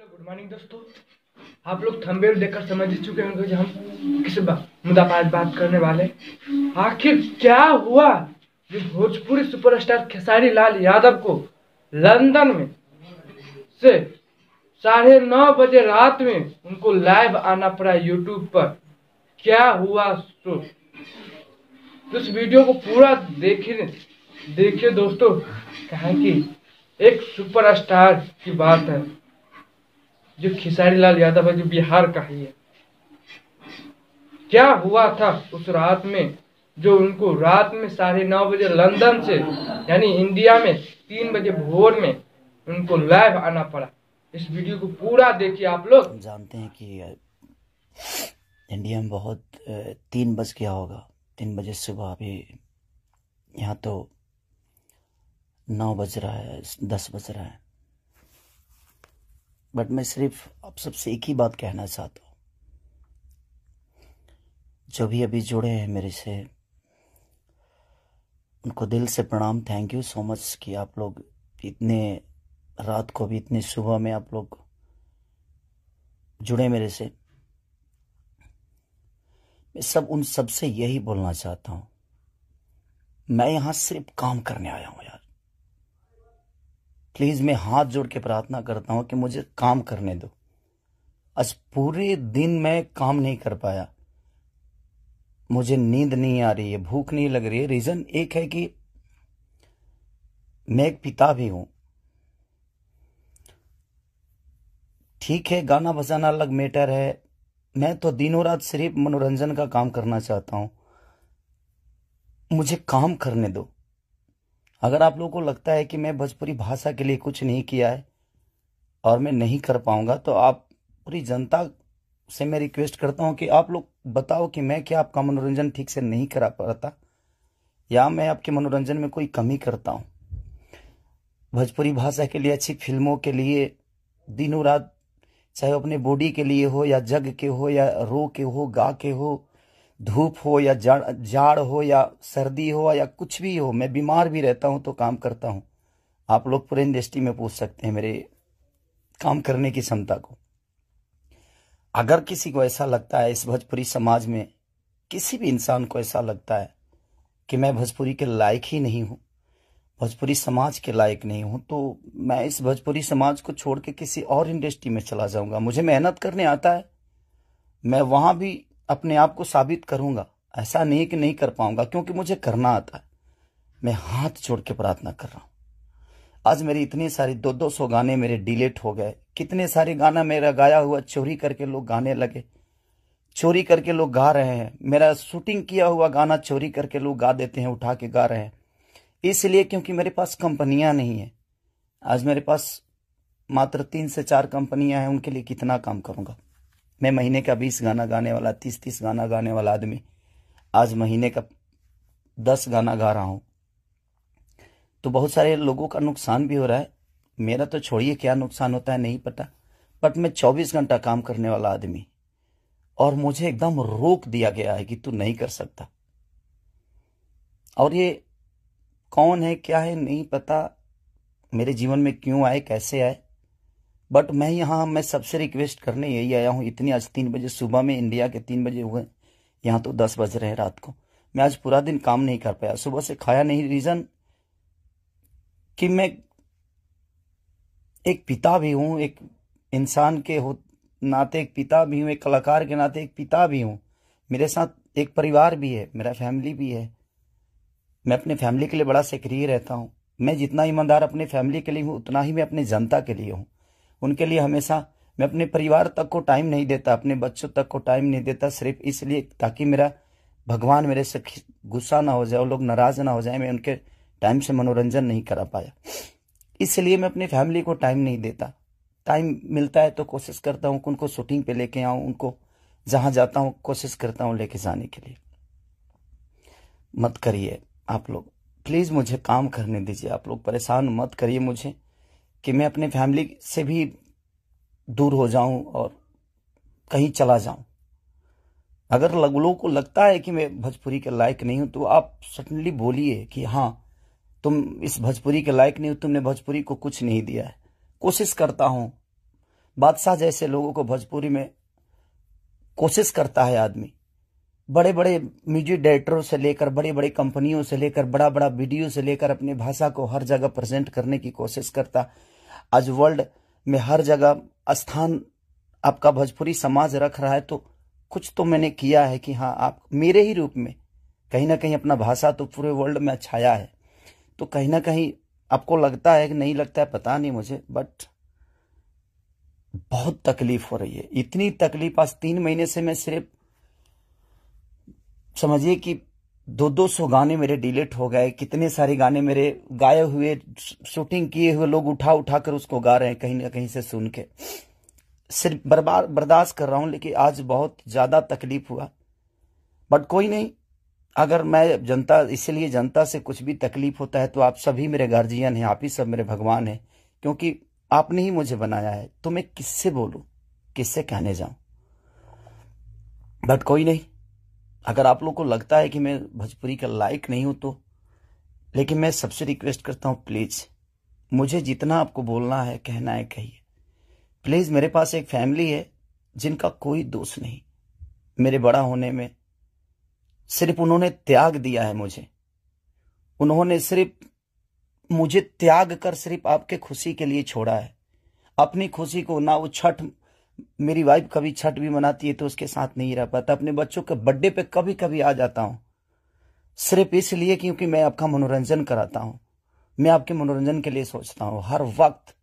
Hello good morning दोस्तों। आप लोग थंबनेल देखकर समझ ही चुके होंगे कि हम किस मुद्दा पर आज बात करने वाले। आखिर क्या हुआ जो भोजपुरी सुपरस्टार खेसारी लाल यादव को लंदन में से 9:30 रात में उनको लाइव आना पड़ा यूट्यूब पर। क्या हुआ तो इस वीडियो को पूरा देखिए दोस्तों। कहा कि एक सुपरस्टार की बात है जो खेसारी लाल यादव है, जो बिहार का ही है। क्या हुआ था उस रात में जो उनको रात में 9:30 लंदन से यानी इंडिया में 3 बजे भोर में उनको लाइव आना पड़ा। इस वीडियो को पूरा देखिए आप लोग। हम जानते हैं कि इंडिया में बहुत 3 बज गया होगा, 3 बजे सुबह। अभी यहाँ तो 9 बज रहा है, 10 बज रहा है। बट मैं सिर्फ आप सबसे एक ही बात कहना चाहता हूँ, जो भी अभी जुड़े हैं मेरे से, उनको दिल से प्रणाम। थैंक यू सो मच कि आप लोग इतने रात को भी इतनी सुबह में आप लोग जुड़े मेरे से। मैं उन सबसे यही बोलना चाहता हूं, मैं यहां सिर्फ काम करने आया हूं यार। प्लीज मैं हाथ जोड़ के प्रार्थना करता हूं कि मुझे काम करने दो। आज पूरे दिन मैं काम नहीं कर पाया, मुझे नींद नहीं आ रही है, भूख नहीं लग रही है। रीजन एक है कि मैं एक पिता भी हूं। ठीक है, गाना बजाना अलग मैटर है, मैं तो दिनों रात सिर्फ मनोरंजन का काम करना चाहता हूं। मुझे काम करने दो। अगर आप लोगों को लगता है कि मैं भोजपुरी भाषा के लिए कुछ नहीं किया है और मैं नहीं कर पाऊंगा, तो आप पूरी जनता से मैं रिक्वेस्ट करता हूं कि आप लोग बताओ कि मैं क्या आपका मनोरंजन ठीक से नहीं करा पाता, या मैं आपके मनोरंजन में कोई कमी करता हूं। भोजपुरी भाषा के लिए, अच्छी फिल्मों के लिए दिनों रात, चाहे अपने बॉडी के लिए हो, या जग के हो, या रो के हो, गा के हो, धूप हो या जाड़ हो या सर्दी हो या कुछ भी हो, मैं बीमार भी रहता हूं तो काम करता हूं। आप लोग पूरे इंडस्ट्री में पूछ सकते हैं मेरे काम करने की क्षमता को। अगर किसी को ऐसा लगता है, इस भोजपुरी समाज में किसी भी इंसान को ऐसा लगता है कि मैं भोजपुरी के लायक ही नहीं हूं, भोजपुरी समाज के लायक नहीं हूं, तो मैं इस भोजपुरी समाज को छोड़ के किसी और इंडस्ट्री में चला जाऊंगा। मुझे मेहनत करने आता है, मैं वहां भी अपने आप को साबित करूंगा। ऐसा नहीं कि नहीं कर पाऊंगा, क्योंकि मुझे करना आता है। मैं हाथ जोड़ के प्रार्थना कर रहा हूं। आज मेरी इतनी सारी 200 गाने मेरे डिलीट हो गए। कितने सारे गाना मेरा गाया हुआ चोरी करके लोग गाने लगे, चोरी करके लोग गा रहे हैं। मेरा शूटिंग किया हुआ गाना चोरी करके लोग गा देते हैं, उठा के गा रहे हैं। इसलिए क्योंकि मेरे पास कंपनियां नहीं है। आज मेरे पास मात्र 3 से 4 कंपनियां हैं, उनके लिए कितना काम करूंगा मैं। महीने का 20 गाना गाने वाला, 30 गाना गाने वाला आदमी आज महीने का 10 गाना गा रहा हूं, तो बहुत सारे लोगों का नुकसान भी हो रहा है। मेरा तो छोड़िए क्या नुकसान होता है नहीं पता, बट मैं 24 घंटा काम करने वाला आदमी, और मुझे एकदम रोक दिया गया है कि तू नहीं कर सकता। और ये कौन है क्या है नहीं पता, मेरे जीवन में क्यों आए कैसे आए, बट मैं सबसे रिक्वेस्ट करने यही आया हूं। इतनी आज 3 बजे सुबह में, इंडिया के 3 बजे हुए, यहां तो 10 बज रहे हैं रात को। मैं आज पूरा दिन काम नहीं कर पाया, सुबह से खाया नहीं। रीजन कि मैं एक पिता भी हूं, एक इंसान के नाते एक पिता भी हूं, एक कलाकार के नाते एक पिता भी हूं। मेरे साथ एक परिवार भी है, मेरा फैमिली भी है। मैं अपने फैमिली के लिए बड़ा सक्रिय रहता हूं। मैं जितना ईमानदार अपने फैमिली के लिए हूं, उतना ही मैं अपनी जनता के लिए हूं। उनके लिए हमेशा मैं अपने परिवार तक को टाइम नहीं देता, अपने बच्चों तक को टाइम नहीं देता, सिर्फ इसलिए ताकि मेरा भगवान मेरे से गुस्सा ना हो जाए, वो लोग नाराज ना हो जाए, मैं उनके टाइम से मनोरंजन नहीं करा पाया। इसलिए मैं अपनी फैमिली को टाइम नहीं देता। टाइम मिलता है तो कोशिश करता हूँ उनको शूटिंग पे लेके आऊं, उनको जहां जाता हूं कोशिश करता हूं लेके जाने के लिए। मत करिए आप लोग, प्लीज मुझे काम करने दीजिए। आप लोग परेशान मत करिए मुझे कि मैं अपने फैमिली से भी दूर हो जाऊं और कहीं चला जाऊं। अगर लोगों को लगता है कि मैं भोजपुरी के लायक नहीं हूं, तो आप सडनली बोलिए कि हाँ तुम इस भोजपुरी के लायक नहीं हो, तुमने भोजपुरी को कुछ नहीं दिया है। कोशिश करता हूं बादशाह जैसे लोगों को भोजपुरी में कोशिश करता है आदमी, बड़े बड़े म्यूजिक डायरेक्टरों से लेकर बड़ी बड़ी कंपनियों से लेकर बड़ा बड़ा वीडियो से लेकर अपनी भाषा को हर जगह प्रेजेंट करने की कोशिश करता। आज वर्ल्ड में हर जगह स्थान आपका भोजपुरी समाज रख रहा है, तो कुछ तो मैंने किया है कि हाँ, आप मेरे ही रूप में कहीं ना कहीं अपना भाषा तो पूरे वर्ल्ड में छाया है। तो कहीं ना कहीं आपको लगता है कि नहीं लगता है, पता नहीं मुझे, बट बहुत तकलीफ हो रही है। इतनी तकलीफ, आज 3 महीने से मैं सिर्फ समझिए कि 200 गाने मेरे डिलीट हो गए। कितने सारे गाने मेरे गाए हुए, शूटिंग किए हुए लोग उठा उठा कर उसको गा रहे हैं कहीं ना कहीं से सुन के। सिर्फ बर्दाश्त कर रहा हूं, लेकिन आज बहुत ज्यादा तकलीफ हुआ। बट कोई नहीं, अगर मैं जनता, इसलिए जनता से कुछ भी तकलीफ होता है तो आप सभी मेरे गार्जियन हैं, आप ही सब मेरे भगवान हैं, क्योंकि आपने ही मुझे बनाया है। तो मैं किससे बोलूं, किससे कहने जाऊं। बट कोई नहीं, अगर आप लोग को लगता है कि मैं भोजपुरी का लायक नहीं हूं तो, लेकिन मैं सबसे रिक्वेस्ट करता हूं, प्लीज मुझे जितना आपको बोलना है, कहना है, कहिए प्लीज। मेरे पास एक फैमिली है जिनका कोई दोष नहीं मेरे बड़ा होने में। सिर्फ उन्होंने त्याग दिया है मुझे, उन्होंने सिर्फ मुझे त्याग कर सिर्फ आपके खुशी के लिए छोड़ा है। अपनी खुशी को ना, वो छठ, मेरी वाइफ कभी छठ भी मनाती है तो उसके साथ नहीं रह पाता। अपने बच्चों के बर्थडे पे कभी कभी आ जाता हूं, सिर्फ इसलिए क्योंकि मैं आपका मनोरंजन कराता हूं, मैं आपके मनोरंजन के लिए सोचता हूं हर वक्त।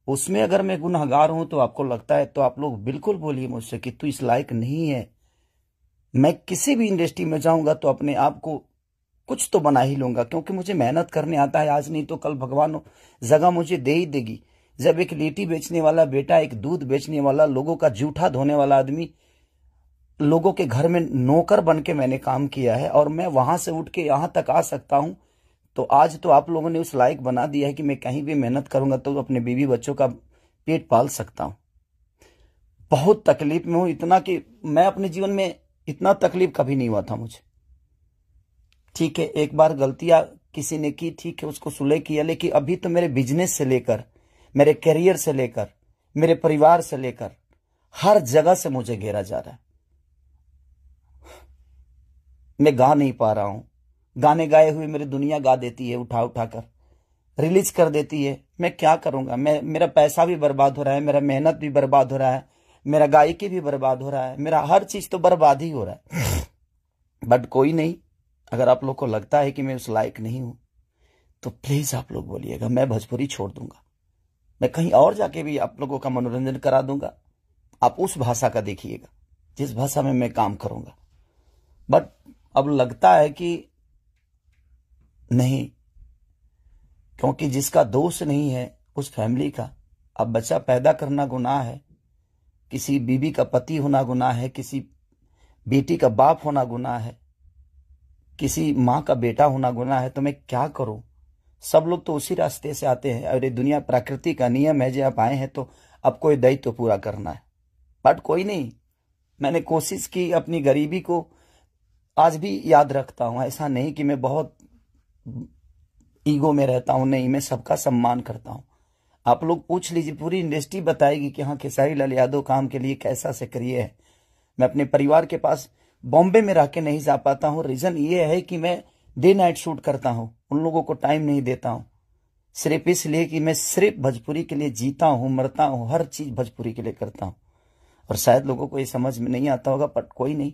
उसमें अगर मैं गुनहगार हूं तो आपको लगता है तो आप लोग बिल्कुल बोलिए मुझसे कि तू इस लायक नहीं है। मैं किसी भी इंडस्ट्री में जाऊंगा तो अपने आप को कुछ तो बना ही लूंगा, क्योंकि मुझे मेहनत करने आता है। आज नहीं तो कल भगवान जगह मुझे दे ही देगी। जब एक लिट्टी बेचने वाला बेटा, एक दूध बेचने वाला, लोगों का जूठा धोने वाला आदमी, लोगों के घर में नौकर बन के मैंने काम किया है और मैं वहां से उठ के यहां तक आ सकता हूं, तो आज तो आप लोगों ने उस लायक बना दिया है कि मैं कहीं भी मेहनत करूंगा तो अपने बीवी बच्चों का पेट पाल सकता हूं। बहुत तकलीफ में हूं, इतना कि मैं अपने जीवन में इतना तकलीफ कभी नहीं हुआ था मुझे। ठीक है, एक बार गलतियां किसी ने की, ठीक है, उसको सुलह किया, लेकिन अभी तो मेरे बिजनेस से लेकर, मेरे करियर से लेकर, मेरे परिवार से लेकर हर जगह से मुझे घेरा जा रहा है। मैं गा नहीं पा रहा हूं। गाने गाए हुए मेरी दुनिया गा देती है, उठा उठा कर रिलीज कर देती है। मैं क्या करूंगा? मेरा पैसा भी बर्बाद हो रहा है, मेरा मेहनत भी बर्बाद हो रहा है, मेरा गायकी भी बर्बाद हो रहा है, मेरा हर चीज तो बर्बाद ही हो रहा है। बट कोई नहीं, अगर आप लोग को लगता है कि मैं उस लायक नहीं हूं तो प्लीज आप लोग बोलिएगा, मैं भोजपुरी छोड़ दूंगा। मैं कहीं और जाके भी आप लोगों का मनोरंजन करा दूंगा। आप उस भाषा का देखिएगा जिस भाषा में मैं काम करूंगा। बट अब लगता है कि नहीं, क्योंकि जिसका दोष नहीं है उस फैमिली का, अब बच्चा पैदा करना गुनाह है, किसी बीबी का पति होना गुनाह है, किसी बेटी का बाप होना गुनाह है, किसी माँ का बेटा होना गुनाह है। तो मैं क्या करूं? सब लोग तो उसी रास्ते से आते हैं और ये दुनिया प्रकृति का नियम है, जो आप आए हैं तो आपको ये दायित्व पूरा करना है। बट कोई नहीं, मैंने कोशिश की, अपनी गरीबी को आज भी याद रखता हूं। ऐसा नहीं कि मैं बहुत ईगो में रहता हूं, नहीं, मैं सबका सम्मान करता हूं। आप लोग पूछ लीजिए, पूरी इंडस्ट्री बताएगी कि हाँ, खेसारी लाल यादव काम के लिए कैसा से करिए है। मैं अपने परिवार के पास बॉम्बे में रह के नहीं जा पाता हूं। रीजन ये है कि मैं डे नाइट शूट करता हूं, उन लोगों को टाइम नहीं देता हूं, सिर्फ इसलिए कि मैं सिर्फ भोजपुरी के लिए जीता हूं, मरता हूं, हर चीज भोजपुरी के लिए करता हूं। और शायद लोगों को ये समझ में नहीं आता होगा, पर कोई नहीं,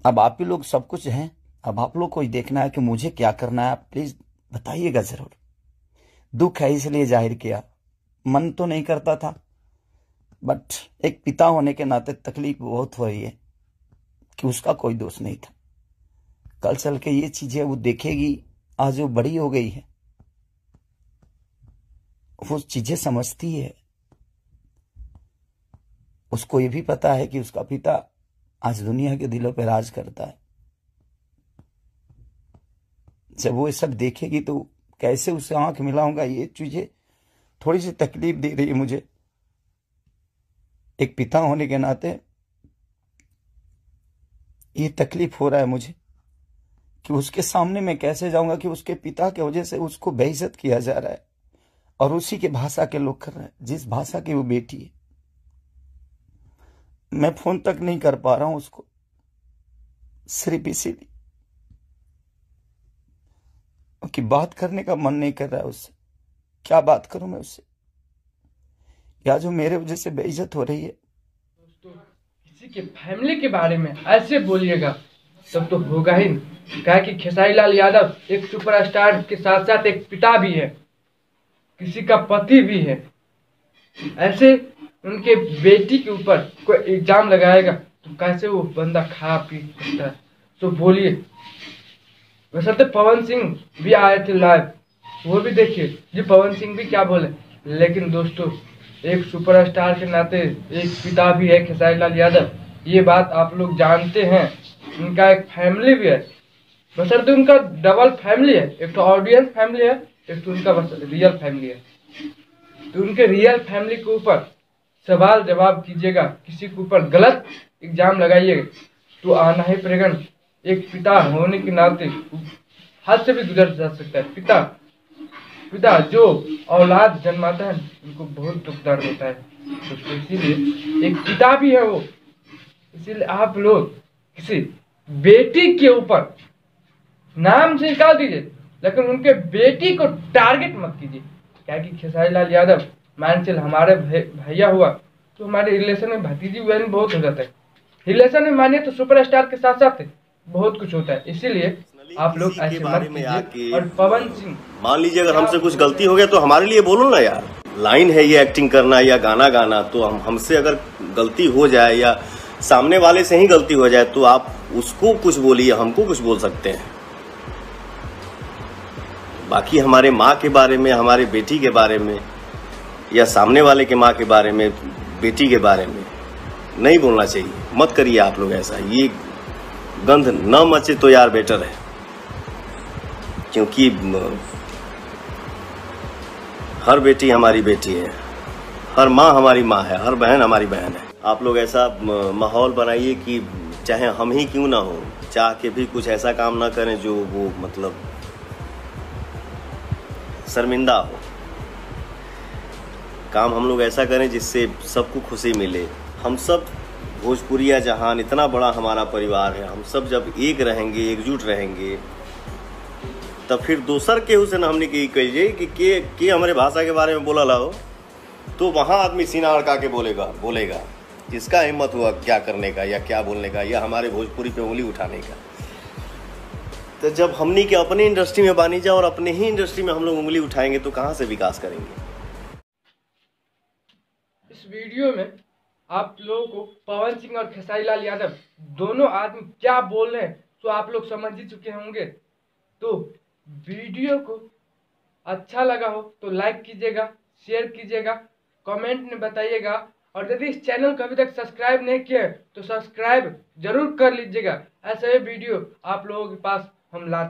अब आप ही लोग सब कुछ हैं। अब आप लोग को ही देखना है कि मुझे क्या करना है। आप प्लीज बताइएगा जरूर। दुख है इसलिए जाहिर किया, मन तो नहीं करता था, बट एक पिता होने के नाते तकलीफ बहुत हो रही है कि उसका कोई दोष नहीं था। कल चल के ये चीजें वो देखेगी, आज वो बड़ी हो गई है, वो चीजें समझती है। उसको ये भी पता है कि उसका पिता आज दुनिया के दिलों पे राज करता है। जब वो ये सब देखेगी तो कैसे उसे आंख मिलाऊंगा, ये चीजें थोड़ी सी तकलीफ दे रही है मुझे। एक पिता होने के नाते ये तकलीफ हो रहा है मुझे कि उसके सामने मैं कैसे जाऊंगा कि उसके पिता की वजह से उसको बेइज्जत किया जा रहा है। और उसी के भाषा के लोग कर रहे हैं, जिस भाषा की वो बेटी है। मैं फोन तक नहीं कर पा रहा हूं उसको, सिर्फ इसीलिए कि बात करने का मन नहीं कर रहा है उससे। क्या बात करूं मैं उससे, या जो मेरे वजह से बेइज्जत हो रही है। दोस्तों, किसी के फैमिली के बारे में ऐसे बोलिएगा तब तो होगा ही नहीं। क्या कि खेसारी लाल यादव एक सुपरस्टार के साथ साथ एक पिता भी है, किसी का पति भी है। ऐसे उनके बेटी के ऊपर कोई इल्जाम लगाएगा तो कैसे वो बंदा खा पी सकता है? तो बोलिए। वैसे तो पवन सिंह भी आए थे लाइव, वो भी देखिए जी, पवन सिंह भी क्या बोले। लेकिन दोस्तों, एक सुपरस्टार के नाते एक पिता भी है खेसारी लाल यादव, ये बात आप लोग जानते हैं। उनका एक फैमिली भी है, बशर्ते उनका डबल फैमिली है, एक तो ऑडियंस फैमिली है, एक तो उनका बस रियल फैमिली है। तो उनके रियल फैमिली के ऊपर सवाल जवाब कीजिएगा, किसी के ऊपर गलत इल्जाम लगाइएगा तो आना ही पड़ेगा। एक पिता होने के नाते हद से भी गुजर जा सकता है। पिता जो औलाद जन्माता है उनको बहुत दुख दर्द होता है। तो इसीलिए एक पिता भी है वो। इसीलिए आप लोग किसी बेटी के ऊपर नाम से निकाल दीजिए, लेकिन उनके बेटी को टारगेट मत कीजिए। क्या कि खेसारी लाल यादव मान चल हमारे भैया हुआ तो हमारे रिलेशन में भतीजी बहन बहुत हो जाता है। रिलेशन में मानिए तो सुपरस्टार के साथ साथ बहुत कुछ होता है। इसीलिए आप लोग ऐसे मत कीजिए। और पवन सिंह, मान लीजिए अगर हमसे कुछ गलती हो गया तो हमारे लिए बोलो ना यार। लाइन है ये एक्टिंग करना या गाना गाना, तो हमसे अगर गलती हो जाए या सामने वाले से ही गलती हो जाए तो आप उसको कुछ बोलिए, हमको कुछ बोल सकते हैं। बाकी हमारे माँ के बारे में, हमारे बेटी के बारे में या सामने वाले के माँ के बारे में, बेटी के बारे में नहीं बोलना चाहिए। मत करिए आप लोग ऐसा, ये गंध न मचे तो यार बेटर है। क्योंकि हर बेटी हमारी बेटी है, हर माँ हमारी माँ है, हर बहन हमारी बहन है। आप लोग ऐसा माहौल बनाइए कि चाहे हम ही क्यों ना हो, चाह के भी कुछ ऐसा काम ना करें जो वो मतलब शर्मिंदा हो। काम हम लोग ऐसा करें जिससे सबको खुशी मिले। हम सब भोजपुरिया जहान, इतना बड़ा हमारा परिवार है, हम सब जब एक रहेंगे, एकजुट रहेंगे, तब फिर दोसर केहू से ना हमने की कहिए कि के हमारे भाषा के बारे में बोला लाओ, तो वहाँ आदमी सीना अड़का के बोलेगा जिसका हिम्मत हुआ क्या करने का या क्या बोलने का या हमारे भोजपुरी पे उंगली उठाने का। तो जब हमने के अपने इंडस्ट्री में बानी जाए और अपने ही इंडस्ट्री में हम लोग उंगली उठाएंगे तो कहाँ से विकास करेंगे। इस वीडियो में आप लोगों को पवन सिंह और खेसारी लाल यादव दोनों आदमी क्या बोल रहे हैं तो आप लोग समझ ही चुके होंगे। तो वीडियो को अच्छा लगा हो तो लाइक कीजिएगा, शेयर कीजिएगा, कमेंट में बताइएगा। और यदि इस चैनल को अभी तक सब्सक्राइब नहीं किया है तो सब्सक्राइब जरूर कर लीजिएगा। ऐसे ही वीडियो आप लोगों के पास हम लाते